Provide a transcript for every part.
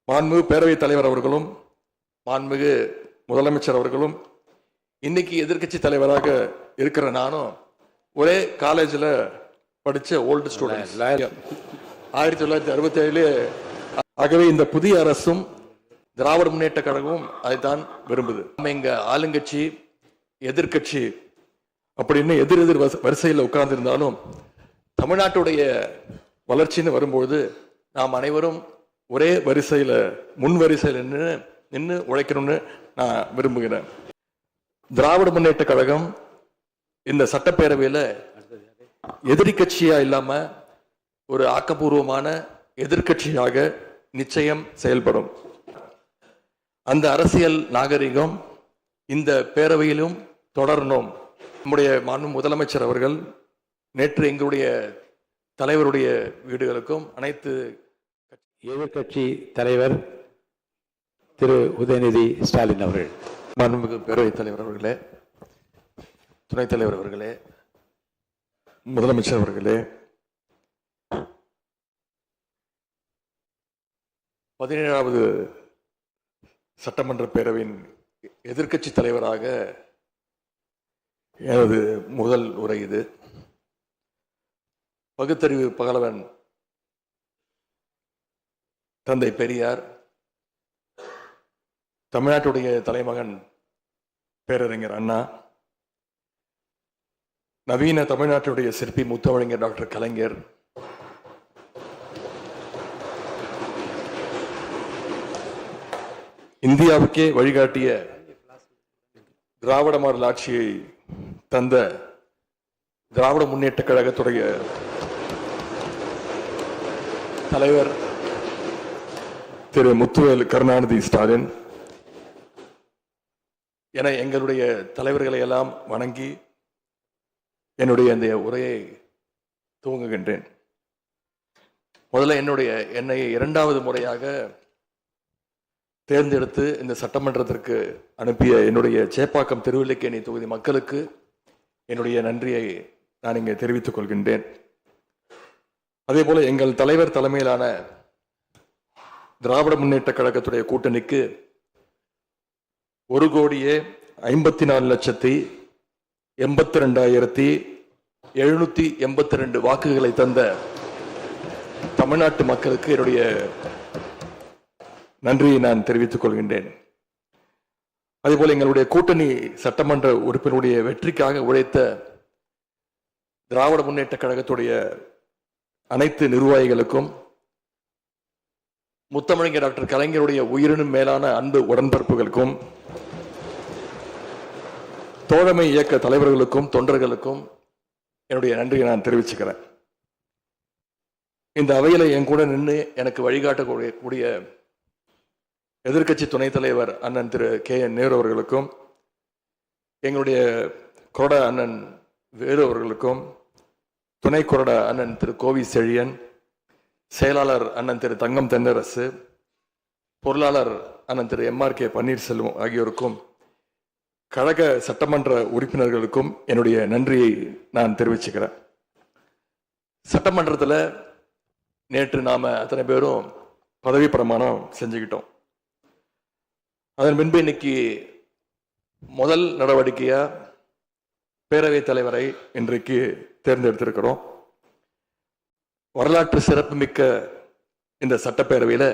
மாண்புமிகு பேரவைத் தலைவர் அவர்களும் மாண்புமிகு முதலமைச்சர் அவர்களும் இன்னைக்கு எதிர்க்கட்சி தலைவராக இருக்கிற நானும் ஒரே காலேஜில் படித்த ஓல்டு ஸ்டூடெண்ட் 1967. ஆகவே இந்த புதிய அரசும் திராவிட முன்னேற்ற கழகமும் அதைத்தான் விரும்புது. நம்ம இங்க ஆளுங்கட்சி எதிர்கட்சி அப்படின்னு எதிர் வரிசையில் உட்கார்ந்திருந்தாலும் தமிழ்நாட்டுடைய வளர்ச்சின்னு வரும்பொழுது நாம் அனைவரும் ஒரே வரிசையில முன் வரிசையில் நின்று உழைக்கணும்னு நான் விரும்புகிறேன். திராவிட முன்னேற்ற கழகம் இந்த சட்டப்பேரவையில் எதிரி கட்சியா இல்லாம ஒரு ஆக்கப்பூர்வமான எதிர்கட்சியாக நிச்சயம் செயல்படும். அந்த அரசியல் நாகரிகம் இந்த பேரவையிலும் தொடரணும். நம்முடைய மாண்பு முதலமைச்சர் அவர்கள் நேற்று எங்களுடைய தலைவருடைய வீடுகளுக்கும் அனைத்து எதிர்கட்சி தலைவர் திரு உதயநிதி ஸ்டாலின் அவர்கள், மாண்புமிகு பேரவைத் தலைவர் அவர்களே, துணைத் தலைவர் அவர்களே, முதலமைச்சர் அவர்களே, 17வது சட்டமன்ற பேரவையின் எதிர்க்கட்சி தலைவராக எனது முதல் உரை இது. பகுத்தறிவு பகலவன் தந்தை பெரியார், தமிழ்நாட்டுடைய தலைமகன் பேரறிஞர் அண்ணா, நவீன தமிழ்நாட்டுடைய சிற்பி முத்தமிழறிஞர் டாக்டர் கலைஞர், இந்தியாவுக்கே வழிகாட்டிய திராவிட மாடல் ஆட்சியை தந்த திராவிட முன்னேற்ற கழகத்துடைய தலைவர் திரு முத்துவேல் கருணாநிதி ஸ்டாலின் என எங்களுடைய தலைவர்களை எல்லாம் வணங்கி என்னுடைய இந்த உரையை துவங்குகின்றேன். முதல்ல என்னை 2வது முறையாக தேர்ந்தெடுத்து இந்த சட்டமன்றத்திற்கு அனுப்பிய என்னுடைய சேப்பாக்கம் திருவல்லிக்கேணி தொகுதி மக்களுக்கு என்னுடைய நன்றியை நான் இங்கே தெரிவித்துக் கொள்கின்றேன். அதே போல எங்கள் தலைவர் தலைமையிலான திராவிட முன்னேற்ற கழகத்துடைய கூட்டணிக்கு 1,52,82,782 வாக்குகளை தந்த தமிழ்நாட்டு மக்களுக்கு என்னுடைய நன்றியை நான் தெரிவித்துக் கொள்கின்றேன். அதேபோல எங்களுடைய கூட்டணி சட்டமன்ற உறுப்பினருடைய வெற்றிக்காக உழைத்த திராவிட முன்னேற்ற கழகத்துடைய அனைத்து நிர்வாகிகளுக்கும், முத்தமிழறிஞர் டாக்டர் கலைஞருடைய உயிரினும் மேலான அன்பு உடன்பிறப்புகளுக்கும், தோழமை இயக்க தலைவர்களுக்கும் தொண்டர்களுக்கும் என்னுடைய நன்றியை நான் தெரிவிச்சுக்கிறேன். இந்த அவையில என் கூட நின்று எனக்கு வழிகாட்டக்கூடிய எதிர்க்கட்சி துணைத் தலைவர் அண்ணன் திரு KN நேரு அவர்களுக்கும், எங்களுடைய கொறடா அண்ணன் வேறு அவர்களுக்கும், துணை கொறடா அண்ணன் திரு கோவி செழியன், செயலாளர் அண்ணன் திரு தங்கம் தென்னரசு, பொருளாளர் அண்ணன் திரு MRK பன்னீர்செல்வம் ஆகியோருக்கும், கழக சட்டமன்ற உறுப்பினர்களுக்கும் என்னுடைய நன்றியை நான் தெரிவிச்சுக்கிறேன். சட்டமன்றத்தில் நேற்று நாம அத்தனை பேரும் பதவி பிரமாணம் செஞ்சுக்கிட்டோம். அதன் பின்பு இன்னைக்கு முதல் நடவடிக்கையா பேரவைத் தலைவரை இன்றைக்கு தேர்ந்தெடுத்திருக்கிறோம். வரலாற்று சிறப்புமிக்க இந்த சட்டப்பேரவையில்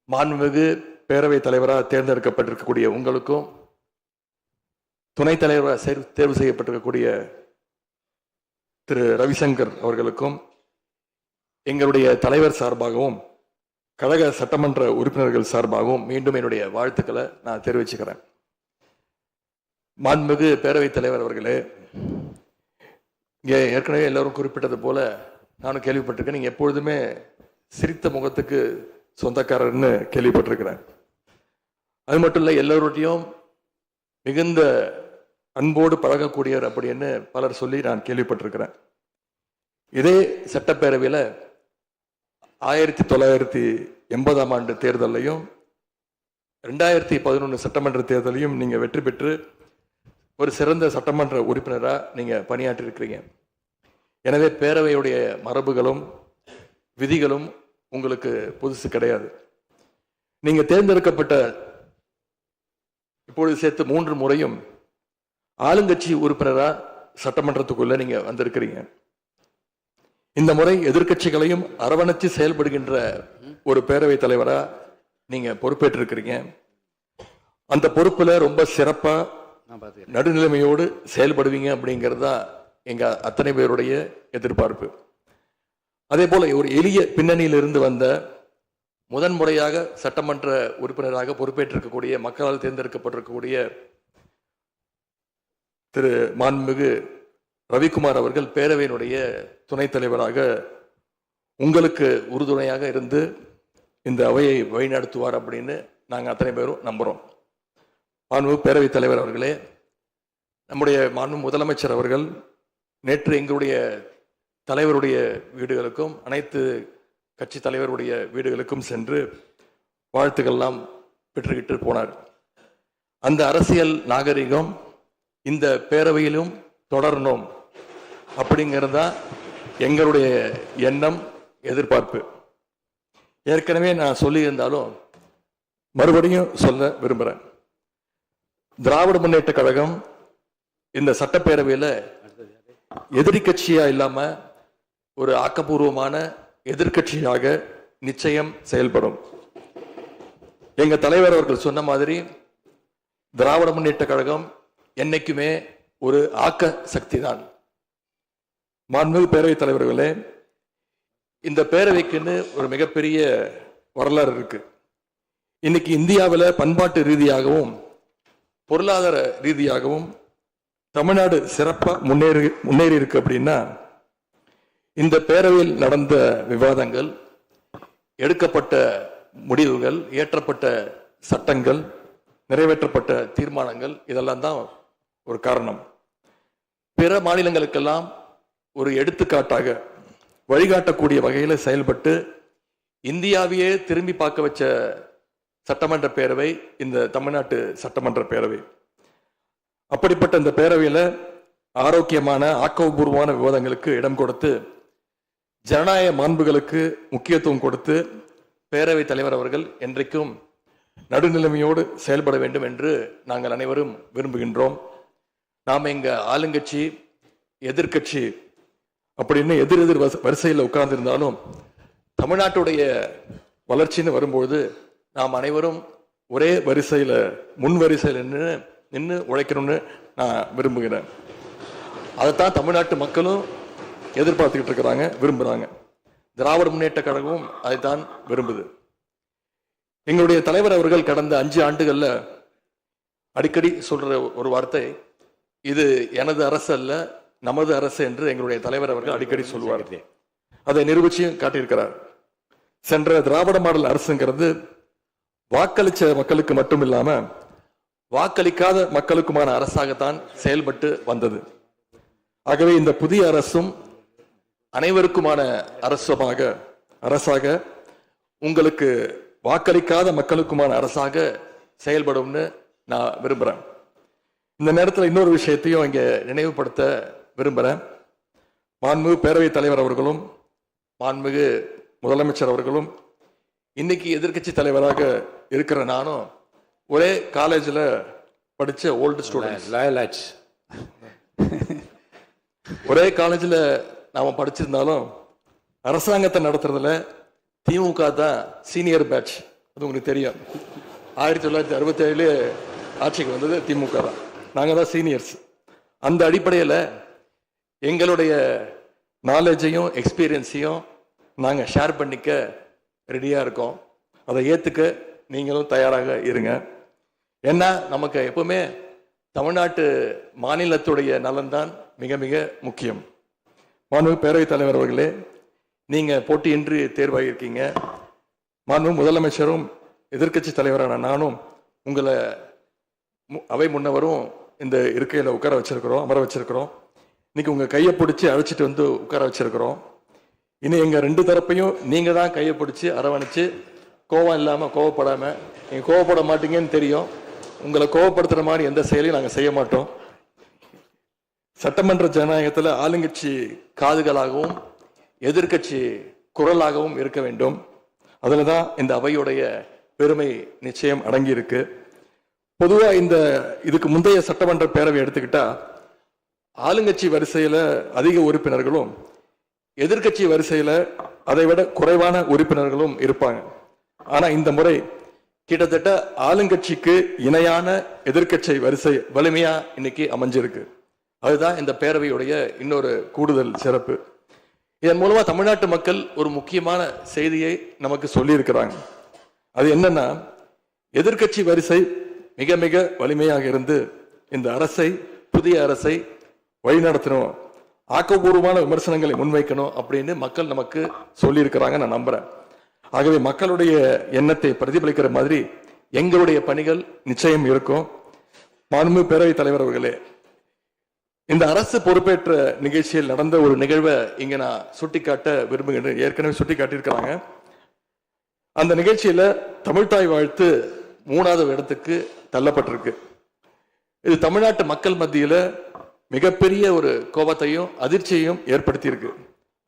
மாண்புமிகு பேரவைத் தலைவராக தேர்ந்தெடுக்கப்பட்டிருக்கக்கூடிய உங்களுக்கும், துணைத் தலைவராக தேர்வு செய்யப்பட்டிருக்கக்கூடிய திரு ரவிசங்கர் அவர்களுக்கும் எங்களுடைய தலைவர் சார்பாகவும் கழக சட்டமன்ற உறுப்பினர்கள் சார்பாகவும் மீண்டும் என்னுடைய வாழ்த்துக்களை நான் தெரிவிச்சுக்கிறேன். மாண்புமிகு பேரவைத் தலைவர் அவர்களே, இங்கே ஏற்கனவே எல்லாரும் குறிப்பிட்டது போல நானும் கேள்விப்பட்டிருக்கேன். நீங்க எப்பொழுதுமே சிரித்த முகத்துக்கு சொந்தக்காரர்னு கேள்விப்பட்டிருக்கிறேன். அது மட்டும் இல்லை, எல்லோருடையும் மிகுந்த அன்போடு பழகக்கூடியவர் அப்படின்னு பலர் சொல்லி நான் கேள்விப்பட்டிருக்கிறேன். இதே சட்டப்பேரவையில் 1980ஆம் ஆண்டு தேர்தலையும் 2011 சட்டமன்ற தேர்தலையும் நீங்க வெற்றி பெற்று ஒரு சிறந்த சட்டமன்ற உறுப்பினராக நீங்க பணியாற்றி இருக்கிறீங்க. எனவே பேரவையுடைய மரபுகளும் விதிகளும் உங்களுக்கு புதுசு கிடையாது. நீங்க தேர்ந்தெடுக்கப்பட்ட இப்பொழுது சேர்த்து 3 முறையும் ஆளுங்கட்சி உறுப்பினரா சட்டமன்றத்துக்குள்ள நீங்க வந்திருக்கிறீங்க. இந்த முறை எதிர்க்கட்சிகளையும் அரவணைச்சு செயல்படுகின்ற ஒரு பேரவை தலைவரா நீங்க பொறுப்பேற்றிருக்கிறீங்க. அந்த பொறுப்புல ரொம்ப சிறப்பா நடுநிலைமையோடு செயல்படுவீங்க அப்படிங்கிறதா எங்க அத்தனை பேருடைய எதிர்பார்ப்பு. அதே போல ஒரு எளிய பின்னணியிலிருந்து வந்த முதன்முறையாக சட்டமன்ற உறுப்பினராக பொறுப்பேற்றிருக்கக்கூடிய மக்களால் தேர்ந்தெடுக்கப்பட்டிருக்கக்கூடிய திரு மாண்புமிகு ரவிக்குமார் அவர்கள் பேரவையினுடைய துணைத் தலைவராக உங்களுக்கு உறுதுணையாக இருந்து இந்த அவையை வழிநடத்துவார் அப்படின்னு நாங்கள் அத்தனை பேரும் நம்புகிறோம். மாண்புமிகு பேரவைத் தலைவர் அவர்களே, நம்முடைய மாண்பு முதலமைச்சர் அவர்கள் நேற்று எங்களுடைய தலைவருடைய வீடுகளுக்கும் அனைத்து கட்சி தலைவருடைய வீடுகளுக்கும் சென்று வாழ்த்துக்கள்லாம் பெற்றுக்கிட்டு போனார். அந்த அரசியல் நாகரிகம் இந்த பேரவையிலும் தொடரணும் அப்படிங்கிறதா எங்களுடைய எண்ணம், எதிர்பார்ப்பு. ஏற்கனவே நான் சொல்லியிருந்தாலும் மறுபடியும் சொல்ல விரும்புகிறேன். திராவிட முன்னேற்ற கழகம் இந்த சட்டப்பேரவையில் எதிரி கட்சியா இல்லாம ஒரு ஆக்கப்பூர்வமான எதிர்கட்சியாக நிச்சயம் செயல்படும். எங்க தலைவர் அவர்கள் சொன்ன மாதிரி திராவிட முன்னேற்ற கழகம் என்னைக்குமே ஒரு ஆக்க சக்தி தான். மாண்புமிகு பேரவைத் தலைவர்களே, இந்த பேரவைக்குன்னு ஒரு மிகப்பெரிய வரலாறு இருக்கு. இன்னைக்கு இந்தியாவில் பண்பாட்டு ரீதியாகவும் பொருளாதார ரீதியாகவும் தமிழ்நாடு சிறப்பாக முன்னேறி இருக்கு அப்படின்னா இந்த பேரவையில் நடந்த விவாதங்கள், எடுக்கப்பட்ட முடிவுகள், இயற்றப்பட்ட சட்டங்கள், நிறைவேற்றப்பட்ட தீர்மானங்கள் இதெல்லாம் தான் ஒரு காரணம். பிற மாநிலங்களுக்கெல்லாம் ஒரு எடுத்துக்காட்டாக வழிகாட்டக்கூடிய வகையில் செயல்பட்டு இந்தியாவையே திரும்பி பார்க்க வச்ச சட்டமன்ற பேரவை இந்த தமிழ்நாட்டு சட்டமன்ற பேரவை. அப்படிப்பட்ட இந்த பேரவையில் ஆரோக்கியமான ஆக்கப்பூர்வமான விவாதங்களுக்கு இடம் கொடுத்து ஜனநாயக மாண்புகளுக்கு முக்கியத்துவம் கொடுத்து பேரவைத் தலைவர் அவர்கள் என்றைக்கும் நடுநிலைமையோடு செயல்பட வேண்டும் என்று நாங்கள் அனைவரும் விரும்புகின்றோம். நாம் எங்க ஆளுங்கட்சி எதிர்கட்சி அப்படின்னு எதிர் வரிசையில் உட்கார்ந்திருந்தாலும் தமிழ்நாட்டுடைய வளர்ச்சின்னு வரும்போது நாம் அனைவரும் ஒரே வரிசையில் முன் வரிசையில் நின்று உழைக்கணும்னு நான் விரும்புகிறேன். அதைத்தான் தமிழ்நாட்டு மக்களும் எதிர்பார்த்துக்கிட்டு இருக்கிறாங்க, விரும்புகிறாங்க. திராவிட முன்னேற்ற கழகமும் அதைத்தான் விரும்புது. எங்களுடைய தலைவர் அவர்கள் கடந்த 5 ஆண்டுகள்ல அடிக்கடி சொல்ற ஒரு வார்த்தை, இது எனது அரசு அல்ல நமது அரசு என்று எங்களுடைய தலைவர் அவர்கள் அடிக்கடி சொல்லுவார். அதை நிரூபிச்சும் காட்டியிருக்கிறார். சென்ற திராவிட மாடல் அரசுங்கிறது வாக்களிச்ச மக்களுக்கு மட்டும் இல்லாம வாக்களிக்காத மக்களுக்குமான அரசாகத்தான் செயல்பட்டு வந்தது. ஆகவே இந்த புதிய அரசும் அனைவருக்குமான அரசாக உங்களுக்கு வாக்களிக்காத மக்களுக்குமான அரசாக செயல்படும்னு நான் விரும்புகிறேன். இந்த நேரத்தில் இன்னொரு விஷயத்தையும் இங்கே நினைவுபடுத்த விரும்புகிறேன். மாண்புமிகு பேரவைத் தலைவர் அவர்களும் மாண்புமிகு முதலமைச்சர் அவர்களும் இன்னைக்கு எதிர்கட்சி தலைவராக இருக்கிற நானும் ஒரே காலேஜில் படித்த ஓல்டு ஸ்டூடெண்ட்ஸ். ஒரே காலேஜில் நாம் படிச்சிருந்தாலும் அரசாங்கத்தை நடத்துறதுல திமுக தான் சீனியர் பேட்ச். அது உங்களுக்கு தெரியும். 1967 ஆட்சிக்கு வந்தது திமுக தான். நாங்கள் தான் சீனியர்ஸ். அந்த அடிப்படையில் எங்களுடைய நாலேஜையும் எக்ஸ்பீரியன்ஸையும் நாங்கள் ஷேர் பண்ணிக்க ரெடியாக இருக்கோம். அதை ஏற்றுக்க நீங்களும் தயாராக இருங்க. ஏன்னா நமக்கு எப்பவுமே தமிழ்நாட்டு மாநிலத்துடைய நலன்தான் மிக மிக முக்கியம். மாண்புமிகு பேரவைத் தலைவர் அவர்களே, நீங்கள் போட்டியின்றி தேர்வாகியிருக்கீங்க. மாண்புமிகு முதலமைச்சரும் எதிர்கட்சி தலைவரான நானும் உங்களை அவை முன்னவரும் இந்த இருக்கையில் அமர வச்சிருக்கிறோம். இன்னைக்கு உங்கள் கையை பிடிச்சி அழைச்சிட்டு வந்து உட்கார வச்சிருக்கிறோம். இனி எங்கள் 2 தரப்பையும் நீங்கள் தான் கையை பிடிச்சி அரவணைச்சு கோவம் இல்லாமல் கோவப்படாமல், நீங்கள் கோவப்பட மாட்டீங்கன்னு தெரியும், உங்களை கோவப்படுத்துகிற மாதிரி எந்த செயலையும் நாங்கள் செய்ய மாட்டோம். சட்டமன்ற ஜனநாயகத்தில் ஆளுங்கட்சி காதுகளாகவும் எதிர்கட்சி குரலாகவும் இருக்க வேண்டும். அதில் தான் இந்த அவையுடைய பெருமை நிச்சயம் அடங்கியிருக்கு. பொதுவா இதுக்கு முந்தைய சட்டமன்ற பேரவை எடுத்துக்கிட்டா ஆளுங்கட்சி வரிசையில அதிக உறுப்பினர்களும் எதிர்க்கட்சி வரிசையில அதை விட குறைவான உறுப்பினர்களும் இருப்பாங்க. ஆனா இந்த முறை கிட்டத்தட்ட ஆளுங்கட்சிக்கு இணையான எதிர்க்கட்சி வரிசை வலிமையா இன்னைக்கு அமைஞ்சிருக்கு. அதுதான் இந்த பேரவையுடைய இன்னொரு கூடுதல் சிறப்பு. இதன் மூலமா தமிழ்நாட்டு மக்கள் ஒரு முக்கியமான செய்தியை நமக்கு சொல்லி இருக்கிறாங்க. அது என்னன்னா, எதிர்க்கட்சி வரிசை மிக மிக வலிமையாக இருந்து இந்த அரசை, புதிய அரசை வழிநடத்தணும், ஆக்கப்பூர்வமான விமர்சனங்களை முன்வைக்கணும் அப்படின்னு மக்கள் நமக்கு சொல்லி இருக்கிறாங்க. நான் நம்புறேன். ஆகவே மக்களுடைய எண்ணத்தை பிரதிபலிக்கிற மாதிரி எங்களுடைய பணிகள் நிச்சயம் இருக்கும். மாண்புமிகு பேரவைத் தலைவர் அவர்களே, இந்த அரசு பொறுப்பேற்ற நிகழ்ச்சியில் நடந்த ஒரு நிகழ்வை இங்க நான் சுட்டிக்காட்ட விரும்புகின்றேன். ஏற்கனவே சுட்டிக்காட்டியிருக்கிறாங்க. அந்த நிகழ்ச்சியில தமிழ்தாய் வாழ்த்து 3வது இடத்துக்கு தள்ளப்பட்டிருக்கு. இது தமிழ்நாட்டு மக்கள் மத்தியில மிகப்பெரிய ஒரு கோபத்தையும் அதிர்ச்சியையும் ஏற்படுத்தியிருக்கு.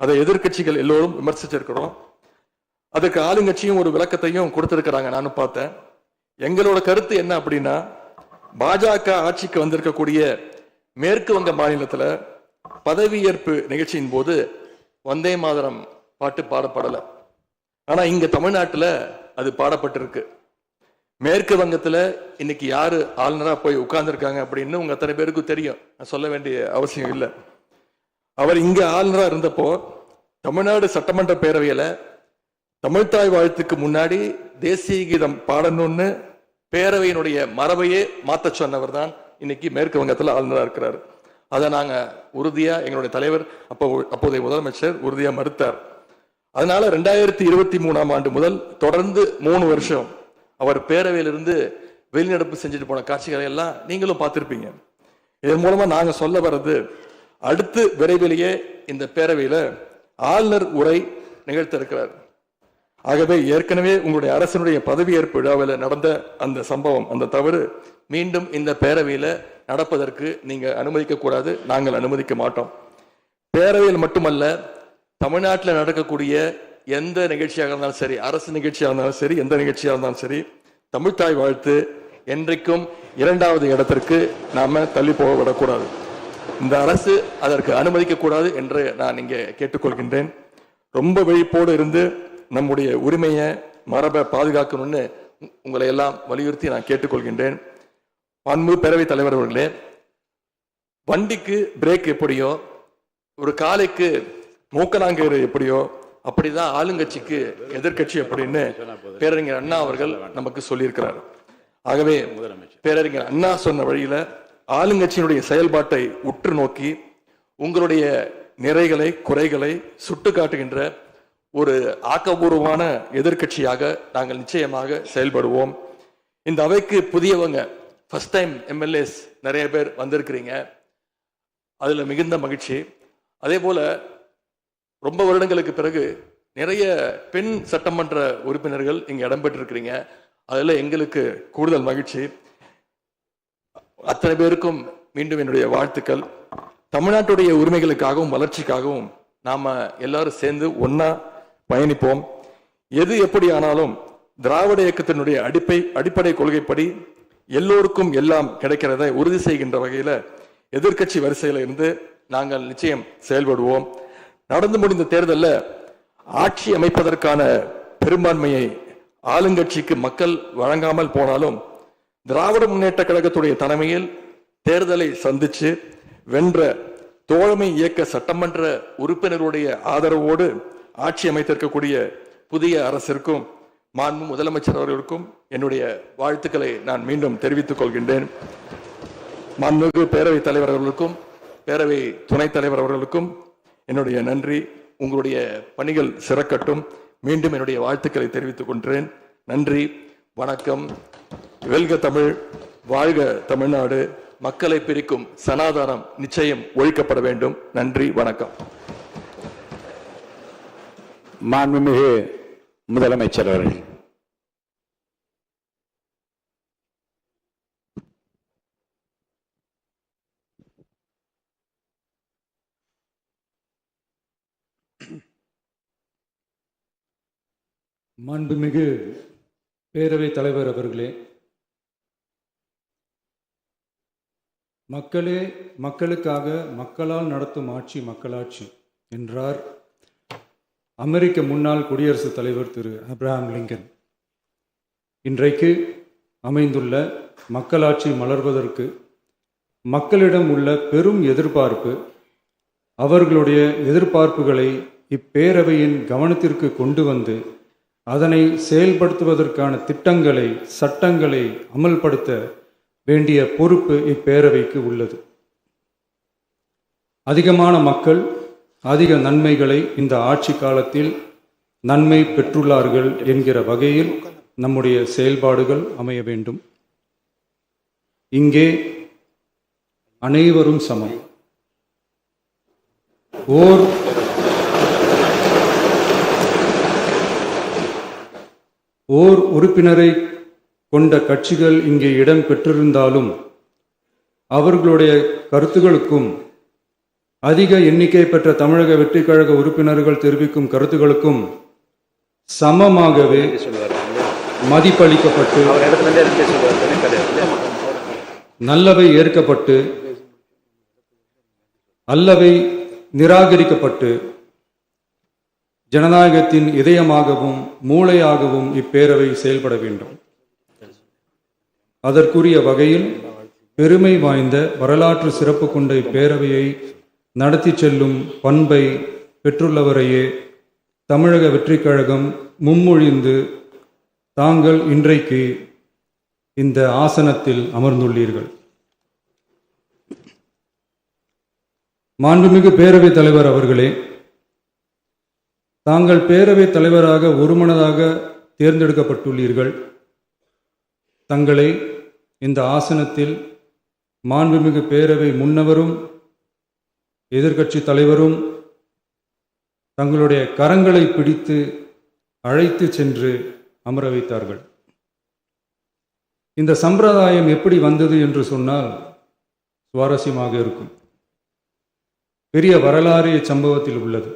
அதை எதிர்க்கட்சிகள் எல்லோரும் விமர்சிச்சிருக்கிறோம். அதுக்கு ஆளுங்கட்சியும் ஒரு விளக்கத்தையும் கொடுத்திருக்கிறாங்க, நானும் பார்த்தேன். எங்களோட கருத்து என்ன அப்படின்னா, பாஜக ஆட்சிக்கு வந்திருக்கக்கூடிய மேற்கு வங்க மாநிலத்துல பதவியேற்பு நிகழ்ச்சியின் போது வந்தே மாதரம் பாட்டு பாடப்படலை. ஆனா இங்க தமிழ்நாட்டுல அது பாடப்பட்டிருக்கு. மேற்கு வங்கத்துல இன்னைக்கு யாரு ஆளுநரா போய் உட்கார்ந்துருக்காங்க அப்படின்னு உங்க அத்தனை பேருக்கும் தெரியும், நான் சொல்ல வேண்டிய அவசியம் இல்லை. அவர் இங்க ஆளுநரா இருந்தப்போ தமிழ்நாடு சட்டமன்ற பேரவையில தமிழ்தாய் வாழ்த்துக்கு முன்னாடி தேசிய கீதம் பாடணும்னு பேரவையினுடைய மரபையே மாத்த சொன்னவர் தான் இன்னைக்கு மேற்கு வங்கத்தில் ஆளுநரா இருக்கிறார். அதை நாங்க உறுதியா, எங்களுடைய தலைவர் அப்போதைய முதலமைச்சர் உறுதியா மறுத்தார். அதனால 2023ஆம் ஆண்டு முதல் தொடர்ந்து 3 வருஷம் அவர் பேரவையிலிருந்து வெளிநடப்பு செஞ்சுட்டு போன காட்சிகளை எல்லாம் நீங்களும் பார்த்திருப்பீங்க. இதன் மூலமா நாங்க சொல்ல வர்றது, அடுத்து விரைவிலேயே இந்த பேரவையில ஆளுநர் உரை நிகழ்த்த இருக்கிறார். ஆகவே ஏற்கனவே உங்களுடைய அரசினுடைய பதவியேற்பு விழாவில் நடந்த அந்த சம்பவம், அந்த தவறு மீண்டும் இந்த பேரவையில நடப்பதற்கு நீங்க அனுமதிக்க கூடாது. நாங்கள் அனுமதிக்க மாட்டோம். பேரவையில் மட்டுமல்ல, தமிழ்நாட்டில் நடக்கக்கூடிய எந்த நிகழ்ச்சியாக இருந்தாலும் சரி, அரசு நிகழ்ச்சியாக இருந்தாலும் சரி, எந்த நிகழ்ச்சியாக இருந்தாலும் சரி, தமிழ்தாய் வாழ்த்து என்றைக்கும் 2வது இடத்திற்கு நாம தள்ளி போக விடக்கூடாது. இந்த அரசு அதற்கு அனுமதிக்க கூடாது என்று நான் இங்கே கேட்டுக்கொள்கின்றேன். ரொம்ப விழிப்போடு இருந்து நம்முடைய உரிமையை, மரபை பாதுகாக்கணும்னு உங்களை எல்லாம் வலியுறுத்தி நான் கேட்டுக்கொள்கின்றேன். மாண்பு பேரவைத் தலைவர் அவர்களே, வண்டிக்கு பிரேக் எப்படியோ, ஒரு காலைக்கு மூக்கனாங்கயிறு எப்படியோ, அப்படிதான் ஆளுங்கட்சிக்கு எதிர்க்கட்சி அப்படின்னு பேரறிஞர் அண்ணா அவர்கள் நமக்கு சொல்லியிருக்கிறார். ஆகவே பேரறிஞர் அண்ணா சொன்ன வழியில ஆளுங்கட்சியினுடைய செயல்பாட்டை உற்று நோக்கி உங்களுடைய நிறைகளை, குறைகளை சுட்டு காட்டுகின்ற ஒரு ஆக்கப்பூர்வமான எதிர்க்கட்சியாக நாங்கள் நிச்சயமாக செயல்படுவோம். இந்த அவைக்கு புதியவங்க, ஃபர்ஸ்ட் டைம் எம்எல்ஏஸ் நிறைய பேர் வந்திருக்கிறீங்க, அதுல மிகுந்த மகிழ்ச்சி. அதே போல ரொம்ப வருடங்களுக்கு பிறகு நிறைய பெண் சட்டமன்ற உறுப்பினர்கள் இங்க இடம்பெற்றிருக்கிறீங்க, அதுல எங்களுக்கு கூடுதல் மகிழ்ச்சி. அத்தனை பேருக்கும் மீண்டும் என்னுடைய வாழ்த்துக்கள். தமிழ்நாட்டுடைய உரிமைகளுக்காகவும் வளர்ச்சிக்காகவும் நாம எல்லாரும் சேர்ந்து ஒன்னா பயணிப்போம். எது எப்படி ஆனாலும் திராவிட இயக்கத்தினுடைய அடிப்படை கொள்கைப்படி எல்லோருக்கும் எல்லாம் கிடைக்கிறதை உறுதி செய்கின்ற வகையில எதிர்க்கட்சி வரிசையில இருந்து நாங்கள் நிச்சயம் செயல்படுவோம். நடந்து முடிந்த தேர்தலில் ஆட்சி அமைப்பதற்கான பெரும்பான்மையை ஆளுங்கட்சிக்கு மக்கள் வழங்காமல் போனாலும் திராவிட முன்னேற்ற கழகத்துடைய தலைமையில் தேர்தலை சந்திச்சு வென்ற தோழமை இயக்க சட்டமன்ற உறுப்பினருடைய ஆதரவோடு ஆட்சி அமைத்திருக்கக்கூடிய புதிய அரசிற்கும் மாண்பு முதலமைச்சர் அவர்களுக்கும் என்னுடைய வாழ்த்துக்களை நான் மீண்டும் தெரிவித்துக் கொள்கின்றேன். மாண்புமிகு பேரவைத் தலைவர் அவர்களுக்கும் பேரவை துணைத் தலைவர் அவர்களுக்கும் என்னுடைய நன்றி. உங்களுடைய பணிகள் சிறக்கட்டும். மீண்டும் என்னுடைய வாழ்த்துக்களை தெரிவித்துக் கொள்கிறேன். நன்றி, வணக்கம். வெல்க தமிழ், வாழ்க தமிழ்நாடு. மக்களை பிரிக்கும் சனாதானம் நிச்சயம் ஒழிக்கப்பட வேண்டும். நன்றி, வணக்கம். மாண்புமிகு முதலமைச்சர் அவர்கள். மாண்புமிகு பேரவைத் தலைவர் அவர்களே, மக்களே மக்களுக்காக மக்களால் நடத்தும் ஆட்சி மக்களாட்சி என்றார் அமெரிக்க முன்னாள் குடியரசுத் தலைவர் திரு ஆப்ரஹாம் லிங்கன். இன்றைக்கு அமைந்துள்ள மக்களாட்சி மலர்வதற்கு மக்களிடம் உள்ள பெரும் எதிர்பார்ப்பு, அவர்களுடைய எதிர்பார்ப்புகளை இப்பேரவையின் கவனத்திற்கு கொண்டு வந்து அதனை செயல்படுத்துவதற்கான திட்டங்களை, சட்டங்களை அமல்படுத்த வேண்டிய பொறுப்பு இப்பேரவைக்கு உள்ளது. அதிகமான மக்கள் அதிக நன்மைகளை இந்த ஆட்சி காலத்தில் நன்மை பெற்றுள்ளார்கள் என்கிற வகையில் நம்முடைய செயல்பாடுகள் அமைய வேண்டும். இங்கே அனைவரும் சமம். ஓர் உறுப்பினரை கொண்ட கட்சிகள் இங்கே இடம் பெற்றிருந்தாலும் அவர்களுடைய கருத்துகளுக்கும் அதிக எண்ணிக்கை பெற்ற தமிழக வெற்றிக் கழக உறுப்பினர்கள் தெரிவிக்கும் கருத்துகளுக்கும் சமமாகவே மதிப்பளிக்கப்பட்டு நல்லவை ஏற்கப்பட்டு அல்லவை நிராகரிக்கப்பட்டு ஜனநாயகத்தின் இதயமாகவும் மூளையாகவும் இப்பேரவை செயல்பட வேண்டும். அதற்குரிய வகையில் பெருமை வாய்ந்த வரலாற்று சிறப்பு கொண்ட இப்பேரவையை நடத்தி செல்லும் பண்பை பெற்றுள்ளவரையே தமிழக வெற்றிக் கழகம் முன்மொழிந்து தாங்கள் இன்றைக்கு இந்த ஆசனத்தில் அமர்ந்துள்ளீர்கள். மாண்புமிகு பேரவைத் தலைவர் அவர்களே, தாங்கள் பேரவைத் தலைவராக ஒருமனதாக தேர்ந்தெடுக்கப்பட்டுள்ளீர்கள். தங்களை இந்த ஆசனத்தில் மாண்புமிகு பேரவை முன்னவரும் எதிர்க்கட்சி தலைவரும் தங்களுடைய கரங்களை பிடித்து அழைத்து சென்று அமர வைத்தார்கள். இந்த சம்பிரதாயம் எப்படி வந்தது என்று சொன்னால் சுவாரஸ்யமாக இருக்கும். பெரிய வரலாறு சம்பவத்தில் உள்ளது.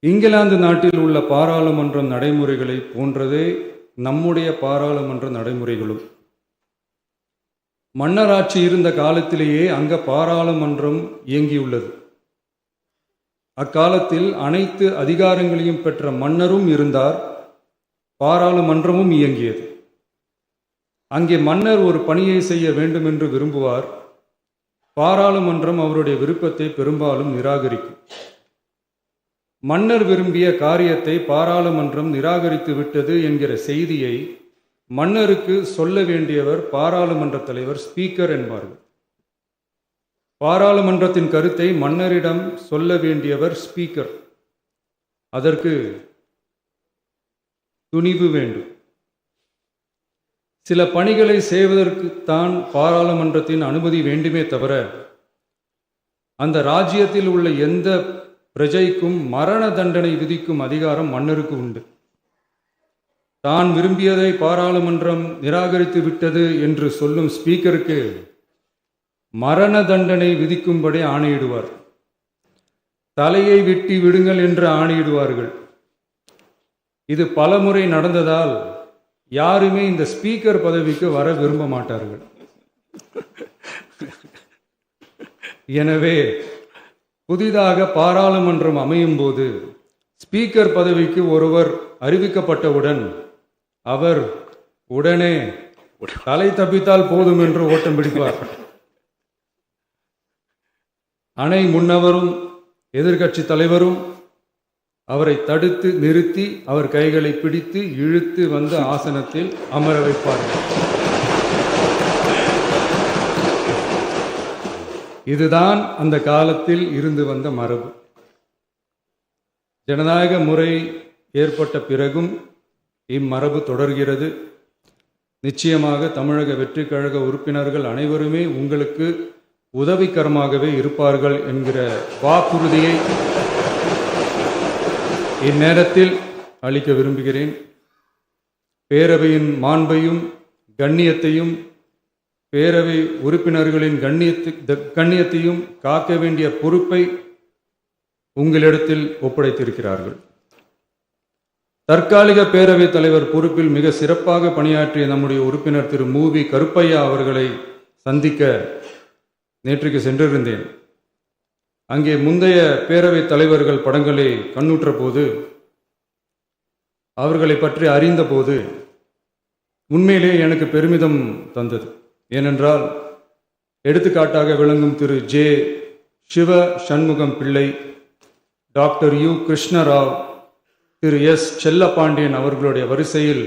இங்கிலாந்து நாட்டில் உள்ள பாராளுமன்ற நடைமுறைகளை போன்றதே நம்முடைய பாராளுமன்ற நடைமுறைகளும். மன்னராட்சி இருந்த காலத்திலேயே அங்க பாராளுமன்றம் இயங்கியுள்ளது. அக்காலத்தில் அனைத்து அதிகாரங்களையும் பெற்ற மன்னரும் இருந்தார், பாராளுமன்றமும் இயங்கியது. அங்கே மன்னர் ஒரு பணியை செய்ய வேண்டும் என்று விரும்புவார். பாராளுமன்றம் அவருடைய விருப்பத்தை பெரும்பாலும் நிராகரிக்கும். மன்னர் விரும்பிய காரியத்தை பாராளுமன்றம் நிராகரித்து விட்டது என்கிற செய்தியை மன்னருக்கு சொல்ல வேண்டியவர் பாராளுமன்ற தலைவர், ஸ்பீக்கர் என்பார்கள். பாராளுமன்றத்தின் கருத்தை மன்னரிடம் சொல்ல வேண்டியவர் ஸ்பீக்கர். அதற்கு துணிவு வேண்டும். சில பணிகளை செய்வதற்குத்தான் பாராளுமன்றத்தின் அனுமதி வேண்டுமே தவிர அந்த ராஜ்யத்தில் உள்ள எந்த பிரஜைக்கும் மரண தண்டனை விதிக்கும் அதிகாரம் மன்னருக்கு உண்டு. தான் விரும்பியதை பாராளுமன்றம் நிராகரித்து விட்டது என்று சொல்லும் ஸ்பீக்கருக்கு மரண தண்டனை விதிக்கும்படி ஆணையிடுவார். தலையை வெட்டி விடுங்கள் என்று ஆணையிடுவார்கள். இது பலமுறை நடந்ததால் யாருமே இந்த ஸ்பீக்கர் பதவிக்கு வர விரும்ப மாட்டார்கள். எனவே புதிதாக பாராளுமன்றம் அமையும் போது ஸ்பீக்கர் பதவிக்கு ஒருவர் அறிவிக்கப்பட்டவுடன் அவர் உடனே தலை தப்பித்தால் போதும் என்று ஓட்டம் பிடிப்பார். அணை முன்னவரும் எதிர்க்கட்சி தலைவரும் அவரை தடுத்து நிறுத்தி அவர் கைகளை பிடித்து இழுத்து வந்து ஆசனத்தில் அமர வைப்பார்கள். இதுதான் அந்த காலத்தில் இருந்து வந்த மரபு. ஜனநாயக முறை ஏற்பட்ட பிறகும் இம்மரபு தொடர்கிறது. நிச்சயமாக தமிழக வெற்றிக் கழக உறுப்பினர்கள் அனைவருமே உங்களுக்கு உதவிகரமாகவே இருப்பார்கள் என்கிற வாக்குறுதியை இந்நேரத்தில் அளிக்க விரும்புகிறேன். பேரவையின் மாண்பையும் கண்ணியத்தையும் பேரவை உறுப்பினர்களின் கண்ணியத்தையும் காக்க வேண்டிய பொறுப்பை உங்களிடத்தில் ஒப்படைத்திருக்கிறார்கள். தற்காலிக பேரவைத் தலைவர் பொறுப்பில் மிக சிறப்பாக பணியாற்றிய நம்முடைய உறுப்பினர் திரு மூவி கருப்பையா அவர்களை சந்திக்க நேற்றுக்கு சென்றிருந்தேன். அங்கே முந்தைய பேரவைத் தலைவர்கள் படங்களை கண்ணுற்ற போது, அவர்களை பற்றி அறிந்தபோது உண்மையிலே எனக்கு பெருமிதம் தந்தது. ஏனென்றால் எடுத்துக்காட்டாக விளங்கும் திரு ஜே சிவ சண்முகம் பிள்ளை, டாக்டர் யு கிருஷ்ணராவ், திரு எஸ் செல்லப்பாண்டியன் அவர்களுடைய வரிசையில்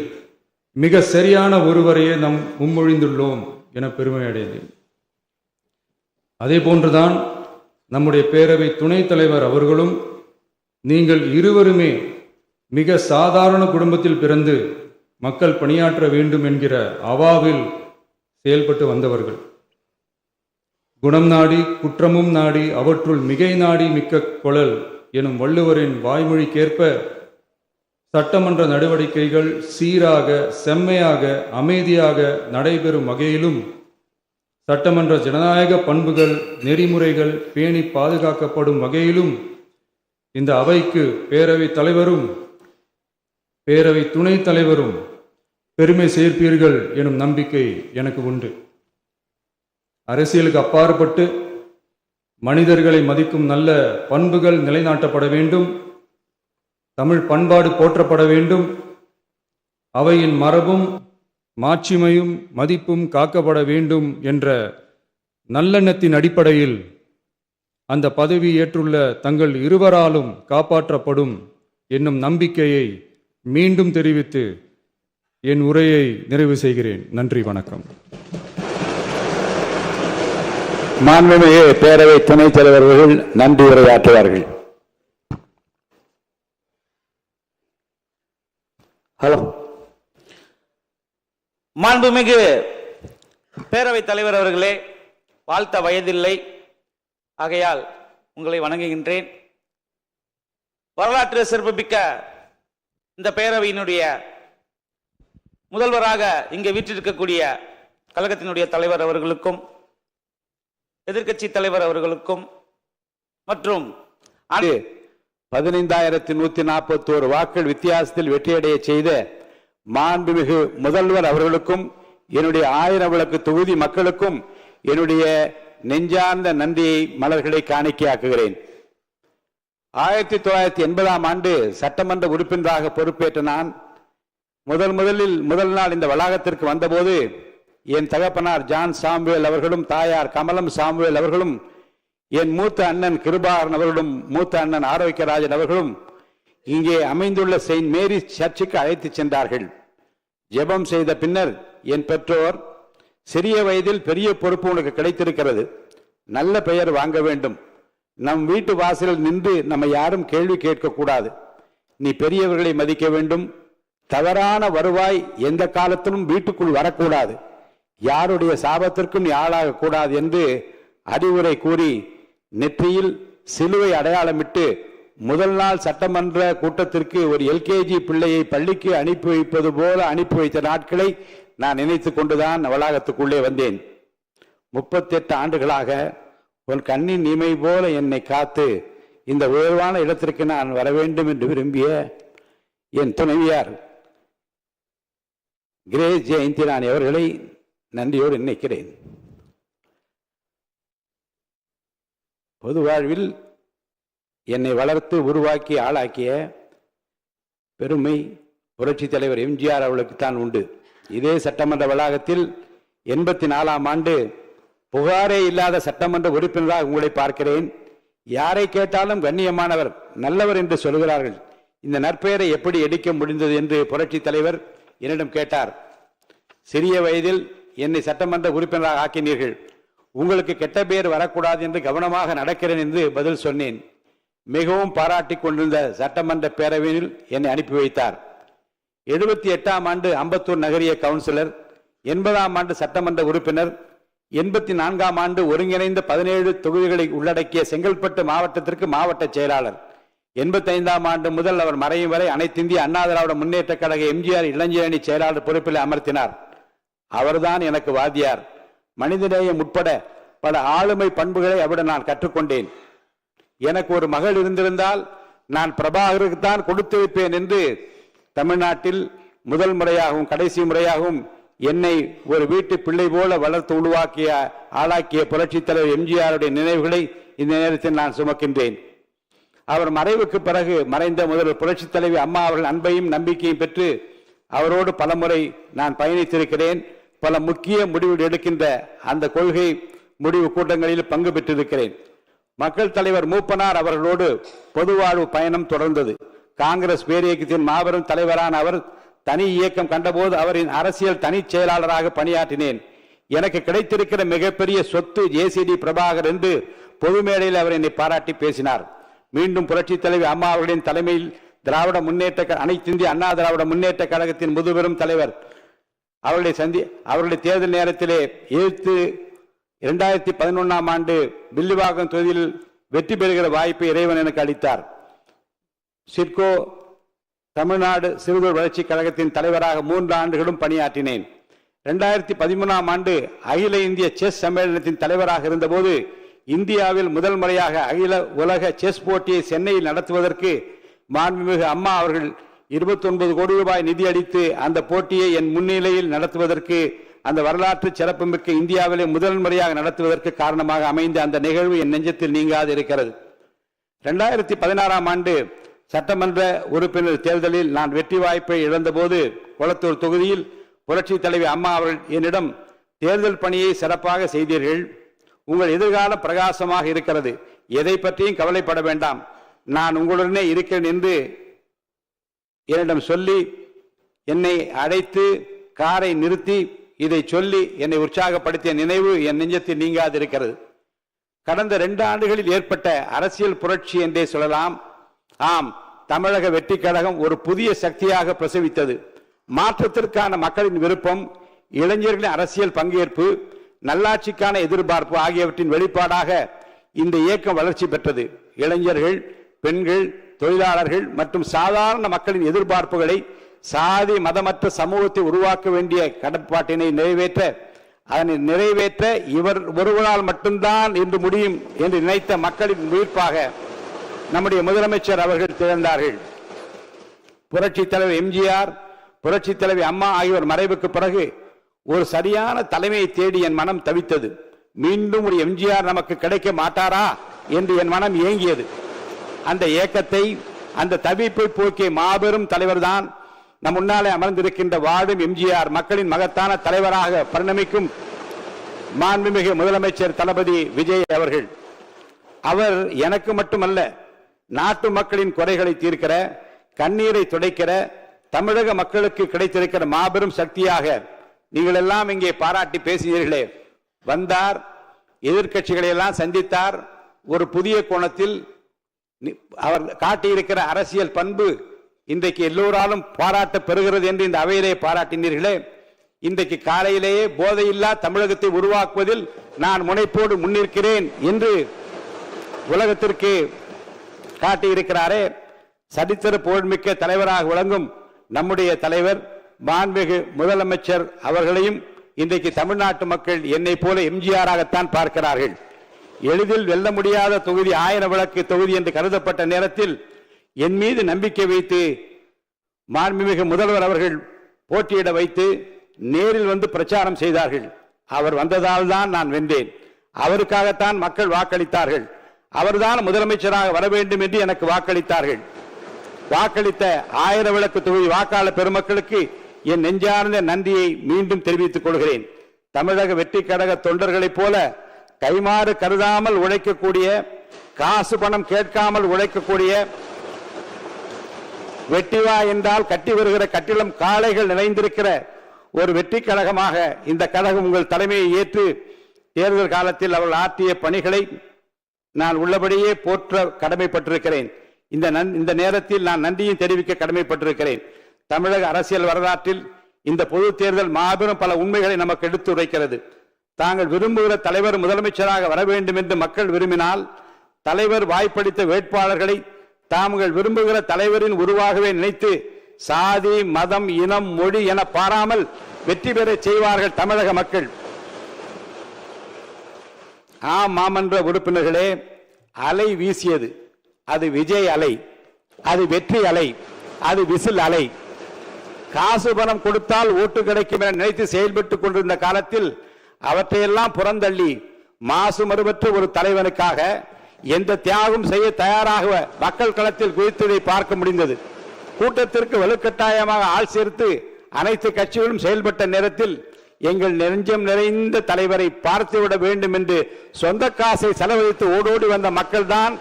மிக சரியான ஒருவரையே நாம் முன்மொழிந்துள்ளோம் என பெருமை அடைந்தேன். அதே போன்றுதான் நம்முடைய பேரவை துணைத் தலைவர் அவர்களும் நீங்கள் இருவருமே மிக சாதாரண குடும்பத்தில் பிறந்து மக்கள் பணியாற்ற வேண்டும் என்கிற அவாவில் செயல்பட்டு வந்தவர்கள். குணம் நாடி குற்றமும் நாடி அவற்றுள் மிகை நாடி மிக்க கொளல் எனும் வள்ளுவரின் வாய்மொழிக்கேற்ப சட்டமன்ற நடவடிக்கைகள் சீராக செம்மையாக அமைதியாக நடைபெறும் வகையிலும் சட்டமன்ற ஜனநாயக பண்புகள் நெறிமுறைகள் பேணி பாதுகாக்கப்படும் வகையிலும் இந்த அவைக்கு பேரவைத் தலைவரும் பேரவை துணைத் தலைவரும் பெருமை சேர்ப்பீர்கள் எனும் நம்பிக்கை எனக்கு உண்டு. அரசியலுக்கு அப்பாற்பட்டு மனிதர்களை மதிக்கும் நல்ல பண்புகள் நிலைநாட்டப்பட வேண்டும். தமிழ் பண்பாடு போற்றப்பட வேண்டும். அவையின் மரபும் மாட்சிமையும் மதிப்பும் காக்கப்பட வேண்டும் என்ற நல்லெண்ணத்தின் அடிப்படையில் அந்த பதவி ஏற்றுள்ள தங்கள் இருவராலும் காப்பாற்றப்படும் என்னும் நம்பிக்கையை மீண்டும் தெரிவித்து என் உரையை நிறைவு செய்கிறேன். நன்றி, வணக்கம். மாண்புமிகு பேரவை துணைத் தலைவர்கள் நன்றி உரையாற்றுவார்கள். ஹலோ. மாண்புமிகு பேரவைத் தலைவர் அவர்களே, வாழ்த்த வயதில்லை, ஆகையால் உங்களை வணங்குகின்றேன். வரலாற்று சிறப்புமிக்க இந்த பேரவையினுடைய முதல்வராக இங்கே வீற்றிருக்கக்கூடிய கழகத்தினுடைய தலைவர் அவர்களுக்கும் எதிர்க்கட்சி தலைவர் அவர்களுக்கும் மற்றும் 15,141 வாக்குகள் வித்தியாசத்தில் வெற்றியடைய செய்த மாண்புமிகு முதல்வர் அவர்களுக்கும் என்னுடைய 1000 விளக்கு தொகுதி மக்களுக்கும் என்னுடைய நெஞ்சார்ந்த நன்றியை மலர்களை காணிக்கையாக்குகிறேன். 1980ஆம் ஆண்டு சட்டமன்ற உறுப்பினராக பொறுப்பேற்ற நான் முதல் நாள் இந்த வளாகத்திற்கு வந்தபோது என் தகப்பனார் ஜான் சாமுவேல் அவர்களும் தாயார் கமலம் சாமுவேல் அவர்களும் என் மூத்த அண்ணன் கிருபாகரன் அவர்களும் மூத்த அண்ணன் ஆரோக்கியராஜன் அவர்களும் இங்கே அமைந்துள்ள செயின்ட் மேரிஸ் சர்ச்சுக்கு அழைத்து சென்றார்கள். ஜெபம் செய்த பின்னர் என் பெற்றோர், சிறிய வயதில் பெரிய பொறுப்பு உனக்கு கிடைத்திருக்கிறது, நல்ல பெயர் வாங்க வேண்டும், நம் வீட்டு வாசலில் நின்று நம்ம யாரும் கேள்வி கேட்கக்கூடாது, நீ பெரியவர்களை மதிக்க வேண்டும், தவறான வருவாய் எந்த காலத்திலும் வீட்டுக்குள் வரக்கூடாது, யாருடைய சாபத்திற்கும் நீ ஆளாக கூடாது என்று அறிவுரை கூறி நெற்றியில் சிலுவை அடையாளமிட்டு முதல் நாள் சட்டமன்ற கூட்டத்திற்கு ஒரு எல்கேஜி பிள்ளையை பள்ளிக்கு அனுப்பி வைப்பது போல அனுப்பி வைத்த நாட்களை நான் நினைத்து கொண்டுதான் வளாகத்துக்குள்ளே வந்தேன். 38 ஆண்டுகளாக உன் கண்ணின் இமை போல என்னை காத்து இந்த உயர்வான இடத்திற்கு நான் வர வேண்டும் என்று விரும்பிய என் துணைவியார் கிரேஸ் ஜெயந்திராணி அவர்களை நன்றியோடு நினைக்கிறேன். பொது வாழ்வில் என்னை வளர்த்து உருவாக்கி ஆளாக்கிய பெருமை புரட்சி தலைவர் எம்ஜிஆர் அவர்களுக்கு தான் உண்டு. இதே சட்டமன்ற வளாகத்தில் 84ஆம் ஆண்டு புகாரே இல்லாத சட்டமன்ற உறுப்பினராக உங்களை பார்க்கிறேன். யாரை கேட்டாலும் கண்ணியமானவர், நல்லவர் என்று சொல்கிறார்கள். இந்த நற்பெயரை எப்படி எடுக்க முடிந்தது என்று புரட்சி தலைவர் என்னிடம் கேட்டார். சிறிய வயதில் என்னை சட்டமன்ற உறுப்பினராக ஆக்கினீர்கள், உங்களுக்கு கெட்ட பெயர் வரக்கூடாது என்று கவனமாக நடக்கிறேன் என்று பதில் சொன்னேன். மிகவும் பாராட்டி கொண்டிருந்த சட்டமன்ற பேரவையில் என்னை அனுப்பி வைத்தார். 78ஆம் ஆண்டு அம்பத்தூர் நகரிய கவுன்சிலர், 80ஆம் ஆண்டு சட்டமன்ற உறுப்பினர், 84ஆம் ஆண்டு ஒருங்கிணைந்த 17 தொகுதிகளை உள்ளடக்கிய செங்கல்பட்டு மாவட்டத்திற்கு மாவட்ட செயலாளர், 85ஆம் ஆண்டு முதல் அவர் மறையும் வரை அனைத்து இந்திய அண்ணா திராவிட முன்னேற்ற கழக எம்ஜிஆர் இளைஞரணி செயலாளர் பொறுப்பில் அமர்த்தினார். அவர்தான் எனக்கு வாத்தியார். மனிதநேயம் உட்பட பல ஆளுமை பண்புகளை அவரிடம் நான் கற்றுக்கொண்டேன். எனக்கு ஒரு மகள் இருந்திருந்தால் நான் பிரபாகருக்குத்தான் கொடுத்து வைப்பேன் என்று தமிழ்நாட்டில் முதல் முறையாகவும் கடைசி முறையாகவும் என்னை ஒரு வீட்டு பிள்ளை போல வளர்த்து உருவாக்கிய ஆளாக்கிய புரட்சித் தலைவர் எம்ஜிஆருடைய நினைவுகளை இந்த நேரத்தில் நான் சுமக்கின்றேன். அவர் மறைவுக்கு பிறகு மறைந்த முதல்வர் புரட்சித் தலைவி அம்மா அவர்கள் அன்பையும் நம்பிக்கையும் பெற்று அவரோடு பலமுறை நான் பயணித்திருக்கிறேன். பல முக்கிய முடிவுகள் எடுக்கின்ற அந்த கொள்கை முடிவு கூட்டங்களில் பங்கு பெற்றிருக்கிறேன். மக்கள் தலைவர் மூப்பனார் அவர்களோடு பொதுவாழ்வு பயணம் தொடர்ந்தது. காங்கிரஸ் பேரியக்கத்தின் மாபெரும் தலைவரான அவர் தனி இயக்கம் கண்டபோது அவரின் அரசியல் தனி செயலாளராக பணியாற்றினேன். எனக்கு கிடைத்திருக்கிற மிகப்பெரிய சொத்து ஜேசிடி பிரபாகர் என்று பொது மேடையில் அவர் என்னை பாராட்டி பேசினார். மீண்டும் புரட்சி தலைவி அம்மா அவர்களின் தலைமையில் திராவிட முன்னேற்ற அனைத்து இந்திய அண்ணா திராவிட முன்னேற்ற கழகத்தின் முதுபெரும் தலைவர் அவருடைய தேர்தல் நேரத்திலே எதிர்த்து 2011ஆம் ஆண்டு வில்லிவாக்கம் தொகுதியில் வெற்றி பெறுகிற வாய்ப்பை இறைவன் எனக்கு அளித்தார். சிட்கோ தமிழ்நாடு சிறுதொழில் வளர்ச்சி கழகத்தின் தலைவராக 3 ஆண்டுகளும் பணியாற்றினேன். 2013ஆம் ஆண்டு அகில இந்திய செஸ் சம்மேளனத்தின் தலைவராக இருந்தபோது இந்தியாவில் முதல் முறையாக அகில உலக செஸ் போட்டியை சென்னையில் நடத்துவதற்கு மாண்புமிகு அம்மா அவர்கள் 29 கோடி ரூபாய் நிதி அளித்து அந்த போட்டியை என் முன்னிலையில் நடத்துவதற்கு, அந்த வரலாற்று சிறப்புமிக்க இந்தியாவிலே முதல் முறையாக நடத்துவதற்கு காரணமாக அமைந்த அந்த நிகழ்வு என் நெஞ்சத்தில் நீங்காது இருக்கிறது. 2016ஆம் ஆண்டு சட்டமன்ற உறுப்பினர் தேர்தலில் நான் வெற்றி வாய்ப்பை இழந்தபோது கொளத்தூர் தொகுதியில் புரட்சி தலைவி அம்மா அவர்கள் என்னிடம், தேர்தல் பணியை சிறப்பாக செய்தீர்கள், உங்கள் எதிர்காலம் பிரகாசமாக இருக்கிறது, எதை பற்றியும் கவலைப்பட வேண்டாம், நான் உங்களுடனே இருக்கிறேன் என்று என்னிடம் சொல்லி என்னை அழைத்து காரை நிறுத்தி இதை சொல்லி என்னை உற்சாகப்படுத்திய நினைவு என் நெஞ்சத்தில் நீங்காது இருக்கிறது. கடந்த 2 ஆண்டுகளில் ஏற்பட்ட அரசியல் புரட்சி என்றே சொல்லலாம். ஆம், தமிழக வெற்றி கழகம் ஒரு புதிய சக்தியாக பிரசவித்தது. மாற்றத்திற்கான மக்களின் விருப்பம், இளைஞர்களின் அரசியல் பங்கேற்பு, நல்லாட்சிக்கான எதிர்பார்ப்பு ஆகியவற்றின் வெளிப்பாடாக இந்த இயக்கம் வளர்ச்சி பெற்றது. இளைஞர்கள், பெண்கள், தொழிலாளர்கள் மற்றும் சாதாரண மக்களின் எதிர்பார்ப்புகளை, சாதி மதமற்ற சமூகத்தை உருவாக்க வேண்டிய கடப்பாட்டினை நிறைவேற்ற இவர் ஒருவரால் மட்டும்தான் என்று முடியும் என்று நினைத்த மக்களின் உயிர்ப்பாக நம்முடைய முதலமைச்சர் அவர்கள் திகழ்ந்தார்கள். புரட்சி தலைவர் எம்ஜிஆர், புரட்சி தலைவி அம்மா ஆகியோர் மறைவுக்கு பிறகு ஒரு சரியான தலைமையை தேடி என் மனம் தவித்தது. மீண்டும் ஒரு எம்ஜிஆர் நமக்கு கிடைக்க மாட்டாரா என்று என் மனம் ஏங்கியது. அந்த ஏக்கத்தை, அந்த தவிப்பை போக்கிய மாபெரும் தலைவர் தான் நம் முன்னாலே அமர்ந்திருக்கின்ற வாழும் எம்ஜிஆர், மக்களின் மகத்தான தலைவராக பரிணமிக்கும் மாண்புமிகு முதலமைச்சர் தளபதி விஜய் அவர்கள். அவர் எனக்கு மட்டுமல்ல, நாட்டு மக்களின் குறைகளை தீர்க்கிற, கண்ணீரை துடைக்கிற, தமிழக மக்களுக்கு கிடைத்திருக்கிற மாபெரும் சக்தியாக நீங்கள் எல்லாம் இங்கே பாராட்டி பேசினீர்களே. வந்தார், எதிர்க்கட்சிகளை எல்லாம் சந்தித்தார். ஒரு புதிய கோணத்தில் அவர் காட்டியிருக்கிற அரசியல் பண்பு இன்றைக்கு எல்லோராலும் பாராட்ட பெறுகிறது என்று இந்த அவையிலே பாராட்டினீர்களே. இன்றைக்கு காலையிலேயே போதையில்லா தமிழகத்தை உருவாக்குவதில் நான் முனைப்போடு முன்னிற்கிறேன் என்று உலகத்திற்கு காட்டியிருக்கிறாரே. சரித்திர புகழ்மிக்க தலைவராக விளங்கும் நம்முடைய தலைவர் மாண்புமிகு முதலமைச்சர் அவர்களையும் இன்றைக்கு தமிழ்நாட்டு மக்கள் என்னை போல எம்ஜிஆராகத்தான் பார்க்கிறார்கள். எளிதில் வெல்ல முடியாத தொகுதி, 1000 விளக்கு தொகுதி என்று கருதப்பட்ட நேரத்தில் என் மீது நம்பிக்கை வைத்து மாண்புமிகு முதல்வர் அவர்கள் போட்டியிட வைத்து நேரில் வந்து பிரச்சாரம் செய்தார்கள். அவர் வந்ததால் தான் நான் வென்றேன். அவருக்காகத்தான் மக்கள் வாக்களித்தார்கள். அவர்தான் முதலமைச்சராக வர வேண்டும் என்று எனக்கு வாக்களித்தார்கள். வாக்களித்த 1000 விளக்கு தொகுதி வாக்காளர் பெருமக்களுக்கு என் நெஞ்சார்ந்த நன்றியை மீண்டும் தெரிவித்துக் கொள்கிறேன். தமிழக வெற்றி கழக தொண்டர்களைப் போல கைமாறு கருதாமல் உழைக்கக்கூடிய, காசு பணம் கேட்காமல் உழைக்கக்கூடிய, வெட்டிவா என்றால் கட்டி வருகிற கட்டிடம் காளைகள் நிறைந்திருக்கிற ஒரு வெற்றி கழகமாக இந்த கழகம் உங்கள் தலைமையை ஏற்று தேர்தல் காலத்தில் அவர்கள் ஆற்றிய பணிகளை நான் உள்ளபடியே போற்ற கடமைப்பட்டிருக்கிறேன். இந்த நேரத்தில் நான் நன்றியும் தெரிவிக்க கடமைப்பட்டிருக்கிறேன். தமிழக அரசியல் வரலாற்றில் இந்த பொது தேர்தல் மாபெரும் பல உண்மைகளை நமக்கு எடுத்துரைக்கிறது. தாங்கள் விரும்புகிற தலைவர் முதலமைச்சராக வர வேண்டும் என்று மக்கள் விரும்பினால், தலைவர் வாய்ப்பளித்த வேட்பாளர்களை தாங்கள் விரும்புகிற தலைவரின் உருவாகவே நினைத்து சாதி, மதம், இனம், மொழி என பாராமல் வெற்றி பெற செய்வார்கள் தமிழக மக்கள். மாமன்ற உறுப்பினர்களே, அலை வீசியது, அது விஜய் அலை, அது வெற்றி அலை, அது விசில் அலை. காசு பணம் கொடுத்தால் ஓட்டு கிடைக்கும் என நினைத்து செயல்பட்டுக் கொண்டிருந்த காலத்தில் அவற்றையெல்லாம் புறந்தள்ளி மாசு மறுபற்ற ஒரு தலைவனுக்காக எந்த தியாகம் செய்ய தயாராக மக்கள் களத்தில் குதித்ததை பார்க்க முடிந்தது. கூட்டத்திற்கு வலுக்கட்டாயமாக ஆள் சேர்த்து அனைத்து கட்சிகளும் செயல்பட்ட நேரத்தில் எங்கள் நெஞ்சம் நிறைந்த தலைவரை பார்த்துவிட வேண்டும் என்று சொந்த காசை செலவழித்து ஓடோடி வந்த மக்கள் தான்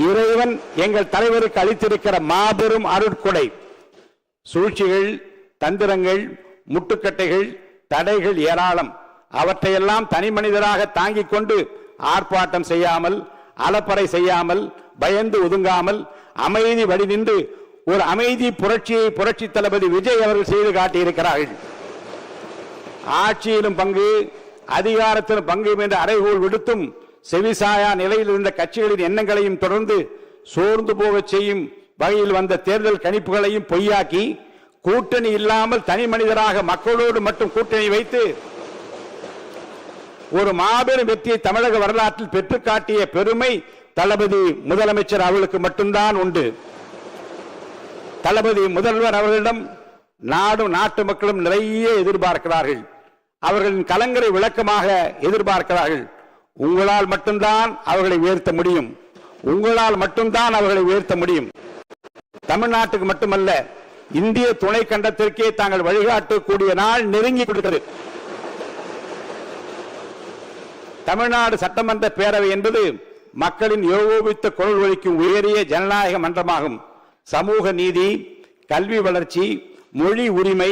இறைவன் எங்கள் தலைவருக்கு அளித்திருக்கிற மாபெரும் அருட்கொடை. சூழ்ச்சிகள், தந்திரங்கள், முட்டுக்கட்டைகள், தடைகள் ஏராளம். அவற்றையெல்லாம் தனி மனிதராக தாங்கிக் கொண்டு ஆர்ப்பாட்டம் செய்யாமல், அலப்பறை செய்யாமல், பயந்து ஒதுங்காமல் அமைதி வழி நின்று ஒரு அமைதி புரட்சியை புரட்சி தளபதி விஜய் அவர்கள் செய்து காட்டியிருக்கிறார்கள். ஆட்சியிலும் பங்கு, அதிகாரத்திலும் பங்கு என்ற அறைகோள் விடுத்தும் செவிசாயா நிலையில் இருந்த கட்சிகளின் எண்ணங்களையும் தொடர்ந்து சோர்ந்து போக செய்யும் வகையில் வந்த தேர்தல் கணிப்புகளையும் பொய்யாக்கி கூட்டணி இல்லாமல் தனி மனிதராக மக்களோடு மட்டும் கூட்டணி வைத்து ஒரு மாபெரும் வெற்றியை தமிழக வரலாற்றில் பெற்று காட்டிய பெருமை தளபதி முதலமைச்சர் அவர்களுக்கு மட்டும்தான் உண்டு. தளபதி முதல்வர் அவர்களிடம் நாடும் நாட்டு மக்களும் நிறைய எதிர்பார்க்கிறார்கள். அவர்களின் கலங்கரை விளக்கமாக எதிர்பார்க்கிறார்கள். உங்களால் மட்டும்தான் அவர்களை உயர்த்த முடியும். உங்களால் மட்டும்தான் அவர்களை உயர்த்த முடியும். தமிழ்நாட்டுக்கு மட்டுமல்ல, இந்திய துணை கண்டத்திற்கே தாங்கள் வழிகாட்டக்கூடிய நாள் நெருங்கி கொடுக்கிறது. தமிழ்நாடு சட்டமன்ற பேரவை என்பது மக்களின் ஏகோபித்த குரல் ஒலிக்கும் உயரிய ஜனநாயக மன்றமாகும். சமூக நீதி, கல்வி வளர்ச்சி, மொழி உரிமை,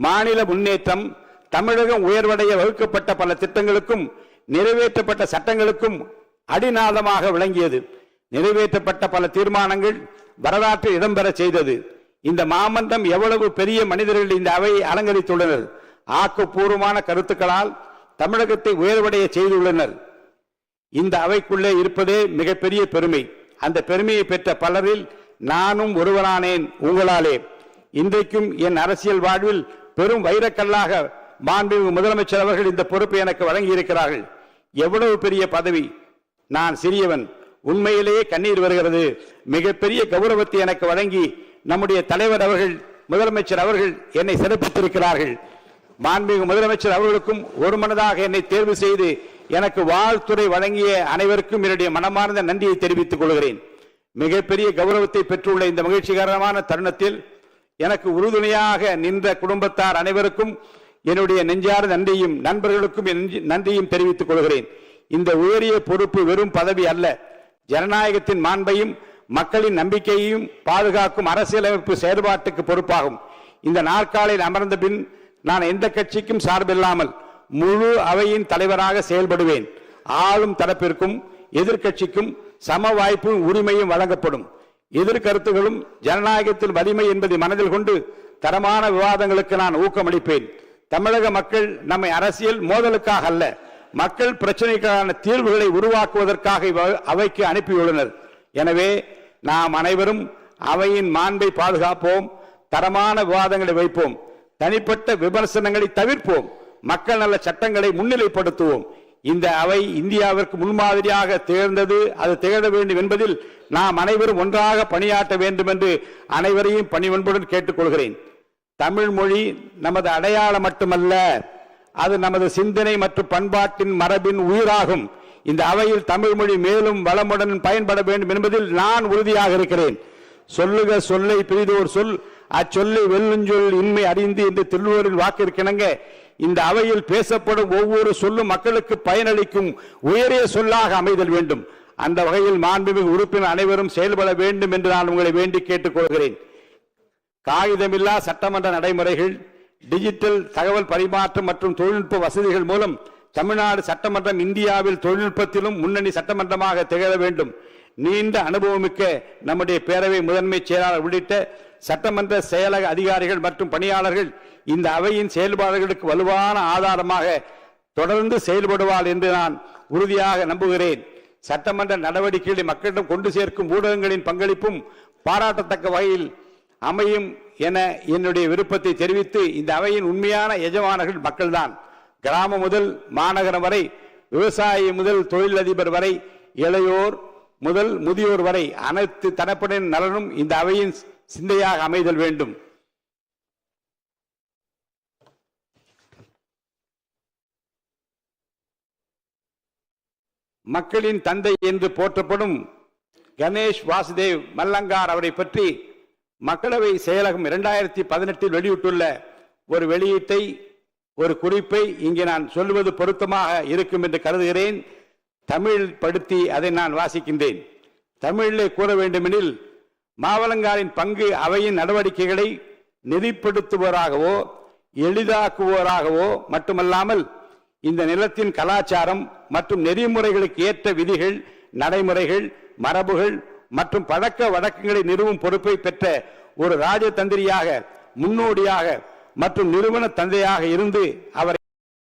மாநில முன்னேற்றம், தமிழகம் உயர்வடைய வகுக்கப்பட்ட பல திட்டங்களுக்கும் நிறைவேற்றப்பட்ட சட்டங்களுக்கும் அடிநாதமாக விளங்கியது. நிறைவேற்றப்பட்ட பல தீர்மானங்கள் வரலாற்றில் இடம்பெற செய்தது. இந்த மாமன்றம் எவ்வளவு பெரிய மனிதர்கள் இந்த அவையை அலங்கரித்துள்ளனர். ஆக்கப்பூர்வமான கருத்துக்களால் தமிழகத்தை உயர்வடைய செய்துள்ளனர். இந்த அவைக்குள்ளே இருப்பதே மிகப்பெரிய பெருமை. அந்த பெருமையை பெற்ற பலரில் நானும் ஒருவரானேன் உங்களாலே. இன்றைக்கும் என் அரசியல் வாழ்வில் பெரும் வைரக்கல்லாக மாண்புமிகு முதலமைச்சர் அவர்கள் இந்த பொறுப்பை எனக்கு வழங்கி இருக்கிறார்கள். எவ்வளவு பெரிய பதவி! நான் சிறியவன், உண்மையிலேயே கண்ணீர் வருகிறது. மிகப்பெரிய கௌரவத்தை எனக்கு வழங்கி நம்முடைய தலைவர் அவர்கள், முதலமைச்சர் அவர்கள் என்னை சிறப்பித்திருக்கிறார்கள். மாண்புமிகு முதலமைச்சர் அவர்களுக்கும் ஒரு மனதாக என்னை தேர்வு செய்து எனக்கு வாழ்த்துறை வழங்கிய அனைவருக்கும் என்னுடைய மனமார்ந்த நன்றியை தெரிவித்துக் கொள்கிறேன். மிகப்பெரிய கௌரவத்தை பெற்றுள்ள இந்த மகிழ்ச்சிகரமான தருணத்தில் எனக்கு உறுதுணையாக நின்ற குடும்பத்தார் அனைவருக்கும் என்னுடைய நெஞ்சார நன்றியும், நண்பர்களுக்கும் நன்றியும் தெரிவித்துக் கொள்கிறேன். இந்த உயரிய பொறுப்பு வெறும் பதவி அல்ல, ஜனநாயகத்தின் மாண்பையும் மக்களின் நம்பிக்கையையும் பாதுகாக்கும் அரசியலமைப்பு செயல்பாட்டுக்கு பொறுப்பாகும். இந்த நாற்காலில் அமர்ந்த பின் நான் எந்த கட்சிக்கும் சார்பில்லாமல் முழு அவையின் தலைவராக செயல்படுவேன். ஆளும் தரப்பிற்கும் எதிர்கட்சிக்கும் சம வாய்ப்பும் உரிமையும் வழங்கப்படும். எதிர்கருத்துகளும் ஜனநாயகத்தில் வலிமை என்பதை மனதில் கொண்டு தரமான விவாதங்களுக்கு நான் ஊக்கமளிப்பேன். தமிழக மக்கள் நம்மை அரசியல் மோதலுக்காக அல்ல, மக்கள் பிரச்சனைக்கான தீர்வுகளை உருவாக்குவதற்காக அவைக்கு அனுப்பியுள்ளனர். எனவே நாம் அனைவரும் அவையின் மாண்பை பாதுகாப்போம், தரமான விவாதங்களை வைப்போம், தனிப்பட்ட விமர்சனங்களை தவிர்ப்போம், மக்கள் நல சட்டங்களை முன்னிலைப்படுத்துவோம். இந்த அவை இந்தியாவிற்கு முன்மாதிரியாக திகழ்ந்தது, அது திகழ வேண்டும் என்பதில் நாம் அனைவரும் ஒன்றாக பணியாற்ற வேண்டும் என்று அனைவரையும் பணிவன்புடன் கேட்டுக்கொள்கிறேன். தமிழ் மொழி நமது அடையாளம் மட்டுமல்ல, அது நமது சிந்தனை மற்றும் பண்பாட்டின் மரபின் உயிராகும். இந்த அவையில் தமிழ் மொழி மேலும் வளமுடன் பயன்பட வேண்டும் என்பதில் நான் உறுதியாக இருக்கிறேன். சொல்லுக சொல்லை பிரிதோர் சொல், அச்சொல்லை வெல்லுஞ்சொல் இன்மை அறிந்து என்று திருவள்ளுவரின் வாக்கிற்கிணங்க இந்த அவையில் பேசப்படும் ஒவ்வொரு சொல்லும் மக்களுக்கு பயனளிக்கும் உயரிய சொல்லாக அமைதல் வேண்டும். அந்த வகையில் மாண்புமிகு உறுப்பினர் அனைவரும் செயல்பட வேண்டும் என்று நான் உங்களை வேண்டி கேட்டுக் கொள்கிறேன். காகிதமில்லா சட்டமன்ற நடைமுறைகள், டிஜிட்டல் தகவல் பரிமாற்றம் மற்றும் தொழில்நுட்ப வசதிகள் மூலம் தமிழ்நாடு சட்டமன்றம் இந்தியாவில் தொழில்நுட்பத்திலும் முன்னணி சட்டமன்றமாக திகழ வேண்டும். நீண்ட அனுபவமிக்க நம்முடைய பேரவை முதன்மை செயலாளர் உள்ளிட்ட சட்டமன்ற செயலக அதிகாரிகள் மற்றும் பணியாளர்கள் இந்த அவையின் செயல்பாடுகளுக்கு வலுவான ஆதாரமாக தொடர்ந்து செயல்படுவார் என்று நான் உறுதியாக நம்புகிறேன். சட்டமன்ற நடவடிக்கைகளை மக்களிடம் கொண்டு சேர்க்கும் ஊடகங்களின் பங்களிப்பும் பாராட்டத்தக்க வகையில் அமையும் என என்னுடைய விருப்பத்தை தெரிவித்து, இந்த அவையின் உண்மையான எஜமானர்கள் மக்கள்தான். கிராமம் முதல் மாநகரம் வரை, விவசாயி முதல் தொழிலதிபர் வரை, இளையோர் முதல் முதியோர் வரை அனைத்து தரப்பினரின் நலனும் இந்த அவையின் சிந்தையாக அமைதல் வேண்டும். மக்களின் தந்தை என்று போற்றப்படும் கணேஷ் வாசுதேவ் மல்லங்கார் அவரை பற்றி மக்களவை செயலகம் 2018 வெளியிட்டுள்ள ஒரு வெளியீட்டை, ஒரு குறிப்பை இங்கே நான் சொல்லுவது பொருத்தமாக இருக்கும் என்று கருதுகிறேன். தமிழ் படுத்தி அதை நான் வாசிக்கின்றேன். தமிழிலே கூற வேண்டுமெனில், மாவலங்காரின் பங்கு அவையின் நடவடிக்கைகளை நெறிப்படுத்துவோராகவோ எளிதாக்குவோராகவோ மட்டுமல்லாமல் இந்த நிலத்தின் கலாச்சாரம் மற்றும் நெறிமுறைகளுக்கு ஏற்ற விதிகள், நடைமுறைகள், மரபுகள் மற்றும் பழக்க வழக்கங்களை நிறுவும் பொறுப்பை பெற்ற ஒரு ராஜதந்திரியாக, முன்னோடியாக மற்றும் நிறுவன தந்தையாக இருந்து அவரை